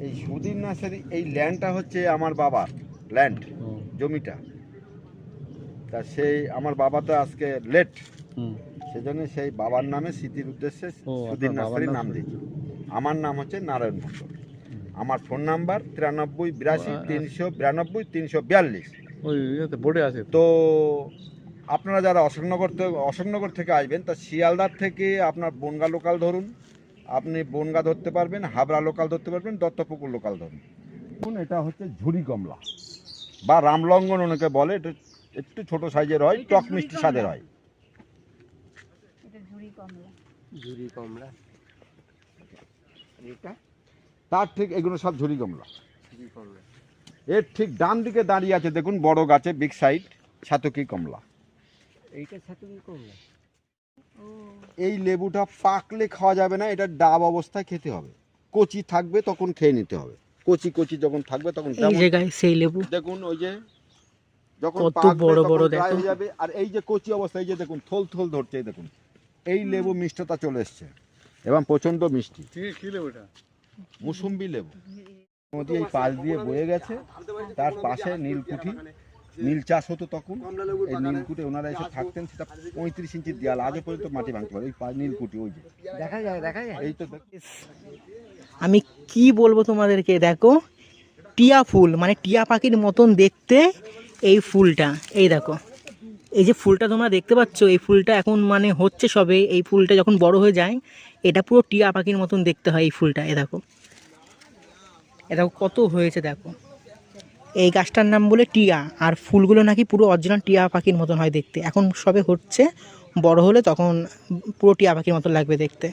এই সুধীর নার্সারি এই ল্যান্ডটা হচ্ছে আমার বাবার ল্যান্ড, জমিটা। তা সেই আমার বাবা তো আজকে লেট, সেজন্য সেই বাবার নামে স্মৃতির উদ্দেশ্যে সুধীর নার্সারির নাম দিয়েছি। আমার নাম হচ্ছে নারায়ণ মণ্ডল। আমার ফোন নাম্বার 9382 392 342। ওই বোর্ডে আছে তো আপনারা যারা অশোকনগর থেকে আসবেন, তা শিয়ালদার থেকে আপনার বনগা লোকাল ধরুন, আপনি বনগা ধরতে পারবেন, হাবড়া লোকাল ধরতে পারবেন, দত্তপুকুর লোকাল ধরুন। এটা হচ্ছে ঝুরি কমলা বা রামলঙ্গন অনেকে বলে। এটা একটু ছোট সাইজের হয়, টক মিষ্টি স্বাদের হয়। ঝুরি কমলা। তার ঠিক এগুলো সব ঝুরি কমলা। এর ঠিক ডান দিকে দাঁড়িয়ে আছে দেখুন বড় গাছে বিগ সাইড ছাতকি কমলা। এইটা ছাতকি কমলা। এই লেবুটা পাকলে খাওয়া যাবে না, এটা ডাব অবস্থায় খেতে হবে। কচি থাকবে তখন খেয়ে নিতে হবে, কচি কচি যখন থাকবে তখন। এই জায়গায় সেই লেবু দেখুন ওই যে যখন কত বড় বড় ড্রাই হয়ে যাবে, আর এই যে কচি অবস্থায় যে দেখুন থল থল ধরছে, এই দেখুন এই লেবু মিষ্টতা চলে এসছে এবং প্রচন্ড মিষ্টি। কি লেবুটা? মুসুম্বি লেবু। নদী এই পাশ দিয়ে বয়ে গেছে, তার পাশে নীলকুঠি, নীল চাষ হতো তখন। এই নীলকুঠি ওনারা এসে থাকতেন, সেটা 35 ইঞ্চির দেয়াল, আজও পর্যন্ত মাটি ভাঙতে পারে। ওই নীলকুঠি ওই যে দেখা যায় এই তো। আমি কি বলবো তোমাদেরকে, দেখো টিয়া ফুল, মানে টিয়া পাখির মতন দেখতে এই ফুলটা। এই দেখো এই যে ফুলটা তোমরা দেখতে পাচ্ছ, এই ফুলটা এখন মানে হচ্ছে সবে। এই ফুলটা যখন বড় হয়ে যায় এটা পুরো টিয়া পাখির মতন দেখতে হয় এই ফুলটা। এ দেখো কত হয়েছে দেখো। এই গাছটার নাম বলে টিয়া, আর ফুলগুলো নাকি পুরো অরিজিনাল টিয়া পাখির মতন হয় দেখতে। এখন সবে হচ্ছে, বড় হলে তখন পুরো টিয়া পাখির মতন লাগবে দেখতে।